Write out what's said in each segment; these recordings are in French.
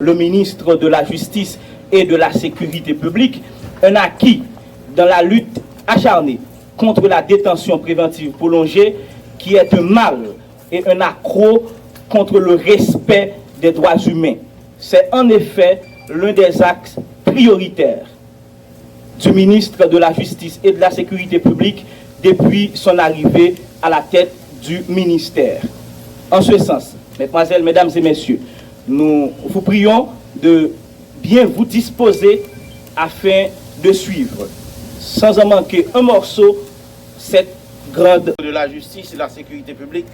le ministre de la Justice et de la Sécurité publique, un acquis dans la lutte acharnée contre la détention préventive prolongée qui est un mal et un accroc contre le respect des droits humains. C'est en effet l'un des axes prioritaires du ministre de la Justice et de la Sécurité publique depuis son arrivée à la tête du ministère. En ce sens, mesdemoiselles, mesdames et messieurs, nous vous prions de bien vous disposer afin de suivre, sans en manquer un morceau, cette grande de la justice et de la sécurité publique.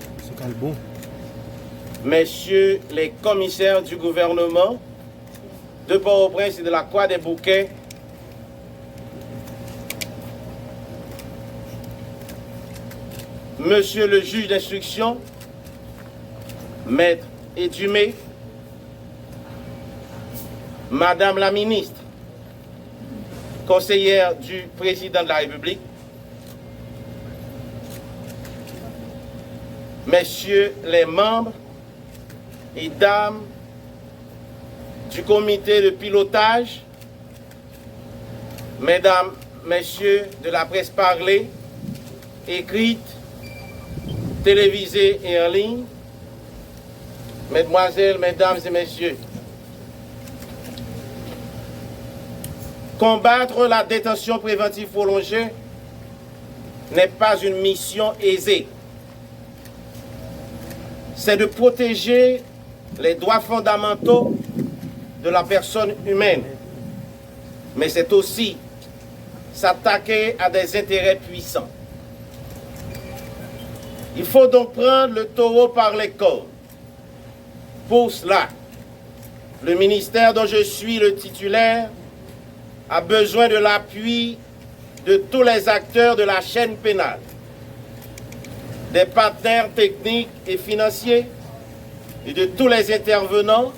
Messieurs les commissaires du gouvernement de Port-au-Prince et de la Croix des Bouquets, Monsieur le juge d'instruction, Maître Edumé, Madame la ministre, conseillère du président de la République, Messieurs les membres et dames du comité de pilotage, Mesdames, Messieurs de la presse parlée, écrite, télévisée et en ligne, Mesdemoiselles, Mesdames et Messieurs, combattre la détention préventive prolongée n'est pas une mission aisée. C'est de protéger les droits fondamentaux de la personne humaine. Mais c'est aussi s'attaquer à des intérêts puissants. Il faut donc prendre le taureau par les cornes. Pour cela, le ministère dont je suis le titulaire a besoin de l'appui de tous les acteurs de la chaîne pénale, des partenaires techniques et financiers et de tous les intervenants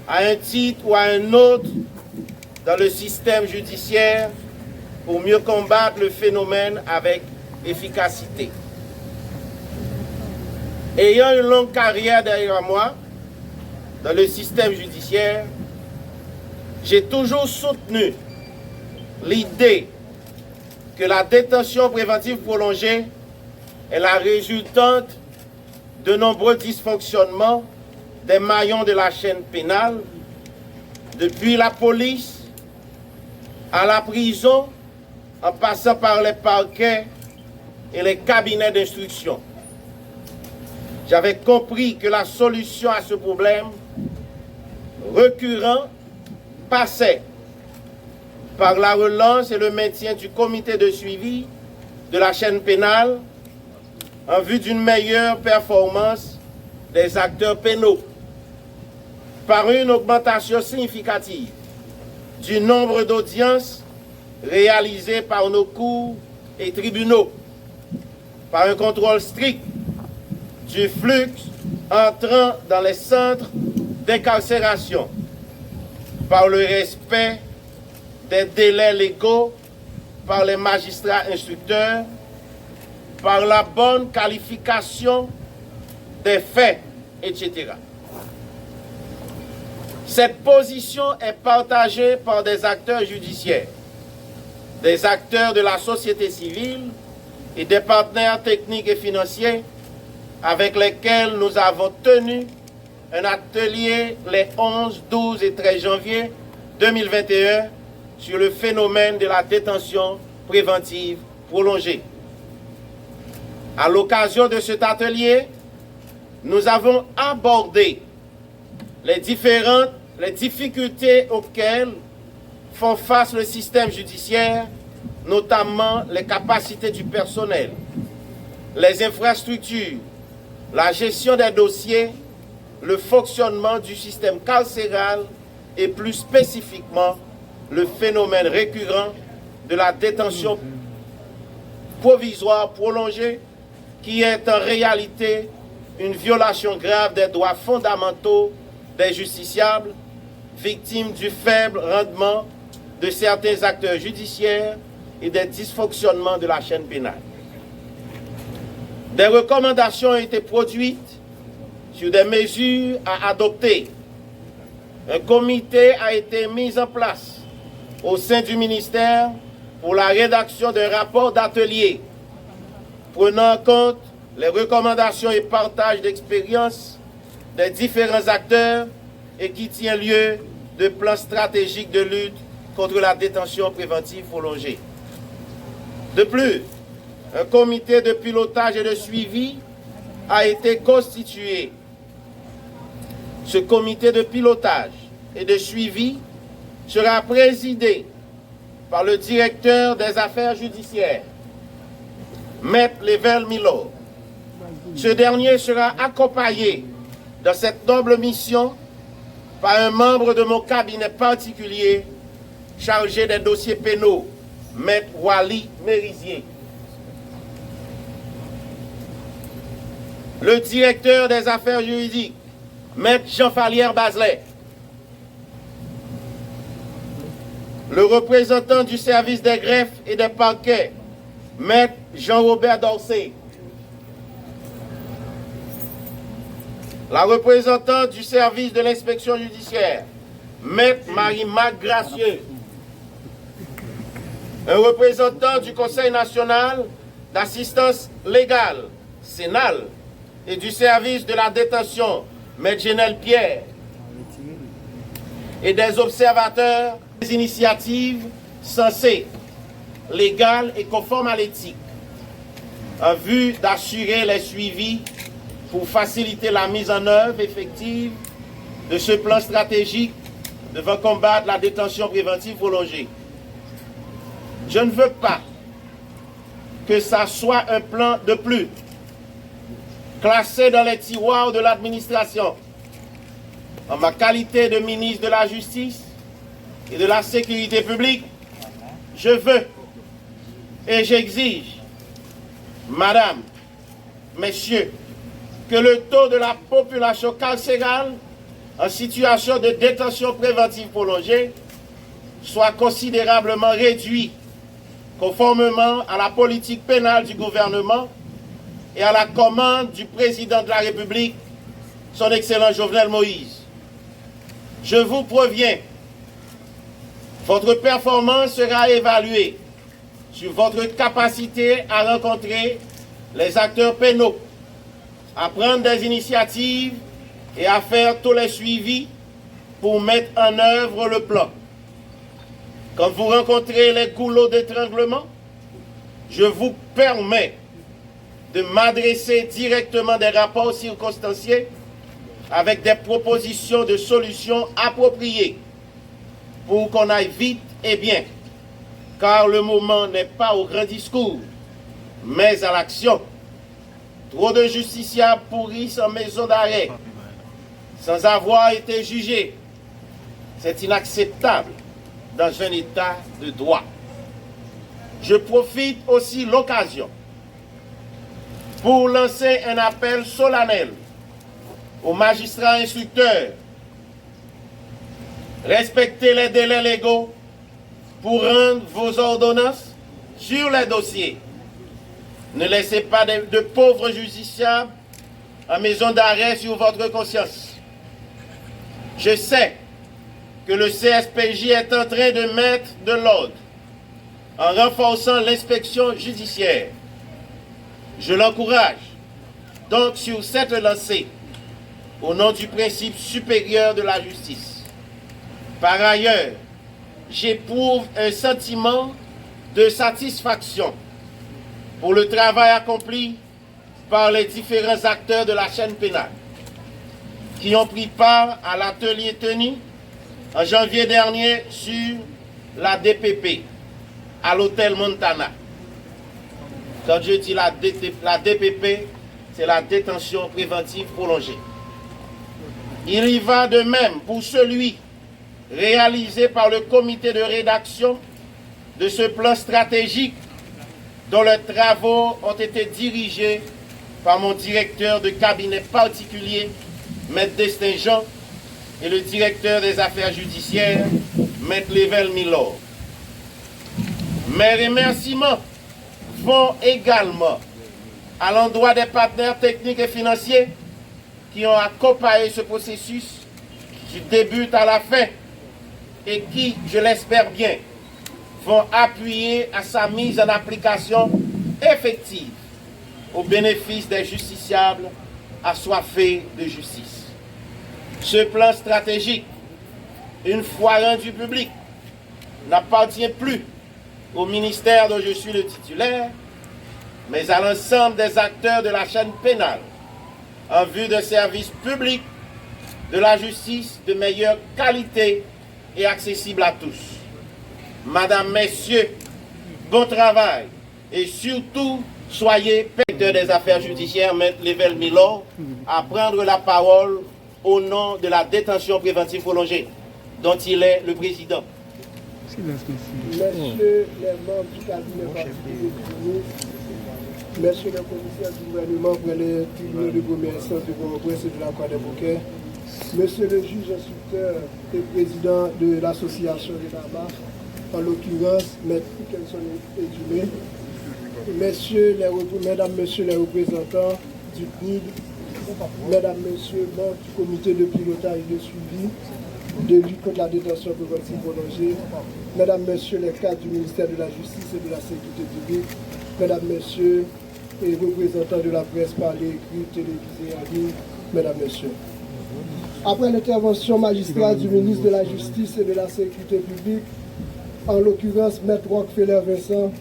à un titre ou à un autre dans le système judiciaire pour mieux combattre le phénomène avec efficacité. Ayant une longue carrière derrière moi dans le système judiciaire, j'ai toujours soutenu l'idée que la détention préventive prolongée est la résultante de nombreux dysfonctionnements des maillons de la chaîne pénale, depuis la police à la prison, en passant par les parquets et les cabinets d'instruction. J'avais compris que la solution à ce problème récurrent passait par la relance et le maintien du comité de suivi de la chaîne pénale en vue d'une meilleure performance des acteurs pénaux, par une augmentation significative du nombre d'audiences réalisées par nos cours et tribunaux, par un contrôle strict du flux entrant dans les centres d'incarcération, par le respect des délais légaux par les magistrats instructeurs, par la bonne qualification des faits, etc. Cette position est partagée par des acteurs judiciaires, des acteurs de la société civile et des partenaires techniques et financiers avec lesquels nous avons tenu un atelier les 11, 12 et 13 janvier 2021 sur le phénomène de la détention préventive prolongée. À l'occasion de cet atelier, nous avons abordé les difficultés auxquelles font face le système judiciaire, notamment les capacités du personnel, les infrastructures, la gestion des dossiers, le fonctionnement du système carcéral et plus spécifiquement le phénomène récurrent de la détention provisoire prolongée qui est en réalité une violation grave des droits fondamentaux des justiciables, victimes du faible rendement de certains acteurs judiciaires et des dysfonctionnements de la chaîne pénale. Des recommandations ont été produites sur des mesures à adopter un comité a été mis en place au sein du ministère pour la rédaction d'un rapport d'atelier prenant en compte les recommandations et partages d'expériences des différents acteurs et qui tient lieu de plans stratégiques de lutte contre la détention préventive prolongée. De plus, un comité de pilotage et de suivi a été constitué. Ce comité de pilotage et de suivi sera présidé par le directeur des affaires judiciaires, Maître Level Milo. Ce dernier sera accompagné dans cette noble mission par un membre de mon cabinet particulier chargé des dossiers pénaux, Maître Wally Mérizier. Le directeur des affaires juridiques, Maître Jean-Falière Bazelet. Le représentant du service des greffes et des parquets, Maître Jean-Robert Dorsey. La représentante du service de l'inspection judiciaire, Maître Marie-Marc Gracieux. Un représentant du Conseil national d'assistance légale, Sénal, et du service de la détention, Maître Genel Pierre. Et des observateurs des initiatives censées, légales et conformes à l'éthique, en vue d'assurer les suivis pour faciliter la mise en œuvre effective de ce plan stratégique devant combattre la détention préventive prolongée. Je ne veux pas que ça soit un plan de plus, classé dans les tiroirs de l'administration. En ma qualité de ministre de la Justice et de la Sécurité publique, je veux et j'exige, Madame, Messieurs, que le taux de la population carcérale en situation de détention préventive prolongée soit considérablement réduit, conformément à la politique pénale du gouvernement et à la commande du président de la République, son Excellence Jovenel Moïse. Je vous préviens, votre performance sera évaluée sur votre capacité à rencontrer les acteurs pénaux, à prendre des initiatives et à faire tous les suivis pour mettre en œuvre le plan. Quand vous rencontrez les goulots d'étranglement, je vous permets de m'adresser directement des rapports circonstanciés avec des propositions de solutions appropriées pour qu'on aille vite et bien, car le moment n'est pas au grand discours, mais à l'action. Trop de justiciables pourrissent en maison d'arrêt sans avoir été jugés. C'est inacceptable dans un état de droit. Je profite aussi de l'occasion pour lancer un appel solennel aux magistrats instructeurs. Respectez les délais légaux pour rendre vos ordonnances sur les dossiers. Ne laissez pas de pauvres justiciables en maison d'arrêt sur votre conscience. Je sais que le CSPJ est en train de mettre de l'ordre en renforçant l'inspection judiciaire. Je l'encourage donc sur cette lancée au nom du principe supérieur de la justice. Par ailleurs, j'éprouve un sentiment de satisfaction pour le travail accompli par les différents acteurs de la chaîne pénale qui ont pris part à l'atelier tenu en janvier dernier sur la DPP à l'hôtel Montana. Quand je dis la DPP, c'est la détention préventive prolongée. Il y va de même pour celui réalisé par le comité de rédaction de ce plan stratégique dont les travaux ont été dirigés par mon directeur de cabinet particulier, Maître Destin Jean, et le directeur des affaires judiciaires, Maître Level Milo. Mes remerciements vont également à l'endroit des partenaires techniques et financiers qui ont accompagné ce processus du début à la fin et qui, je l'espère bien, vont appuyer à sa mise en application effective au bénéfice des justiciables assoiffés de justice. Ce plan stratégique, une fois rendu public, n'appartient plus au ministère dont je suis le titulaire, mais à l'ensemble des acteurs de la chaîne pénale en vue de services publics de la justice de meilleure qualité et accessible à tous. Madame, Messieurs, bon travail et surtout soyez inspecteur des affaires judiciaires, M. Level Milor, à prendre la parole au nom de la détention préventive prolongée, dont il est le président. Messieurs les membres du cabinet particulier du ministre, Messieurs les commissaires du gouvernement pour les tribunaux de première instance de Port-au-Prince et de la Croix des Bouquets, Monsieur le juge instructeur et président de l'association de Damas, en l'occurrence, M. Kelson Edumé, Mesdames, Messieurs les représentants du PNID, Mesdames, Messieurs, membres du comité de pilotage et de suivi de lutte contre la détention préventive prolongée, Mesdames, Messieurs les cadres du ministère de la Justice et de la Sécurité publique, Mesdames, Messieurs les représentants de la presse parlée, écrite, télévisée en ligne, Mesdames, Messieurs. Après l'intervention magistrale du ministre de la Justice et de la Sécurité publique, en l'occurrence M. Rockefeller Vincent,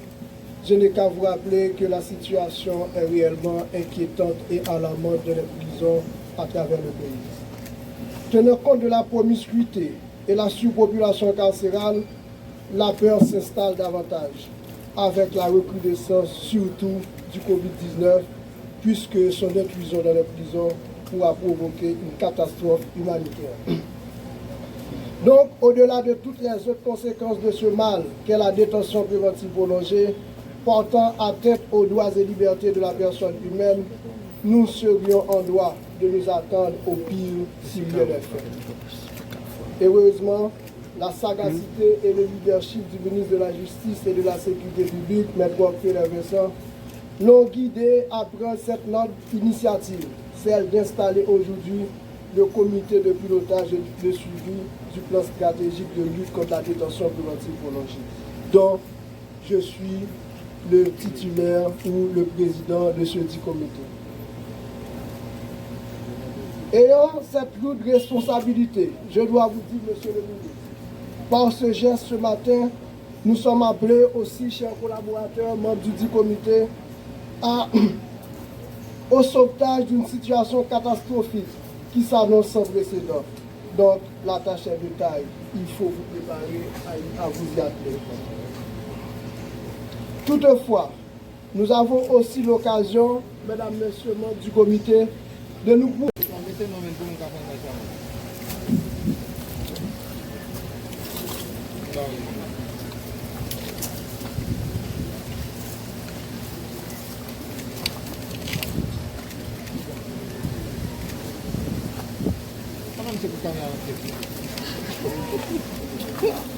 je n'ai qu'à vous rappeler que la situation est réellement inquiétante et alarmante dans les prisons à travers le pays. Tenant compte de la promiscuité et la surpopulation carcérale, la peur s'installe davantage avec la recrudescence surtout du Covid-19, puisque son inclusion dans les prisons pourra provoquer une catastrophe humanitaire. Donc, au-delà de toutes les autres conséquences de ce mal qu'est la détention préventive prolongée, portant atteinte aux droits et libertés de la personne humaine, nous serions en droit de nous attendre au pire s'il y avait fait. Heureusement, la sagacité et le leadership du ministre de la Justice et de la Sécurité publique, M. Rockefeller Vincent, l'ont guidé à prendre cette noble initiative, celle d'installer aujourd'hui le comité de pilotage et de suivi du plan stratégique de lutte contre la détention préventive prolongée, dont je suis le titulaire ou le président de ce dit comité. Ayant cette lourde responsabilité, je dois vous dire, Monsieur le ministre, par ce geste ce matin, nous sommes appelés aussi, chers collaborateurs, membres du dit comité, au sauvetage d'une situation catastrophique qui s'annonce sans précédent. Donc, la tâche est de taille. Il faut vous préparer à vous y atteler. Toutefois, nous avons aussi l'occasion, Mesdames, Messieurs, membres du comité, de nous prouver. Comment c'est pour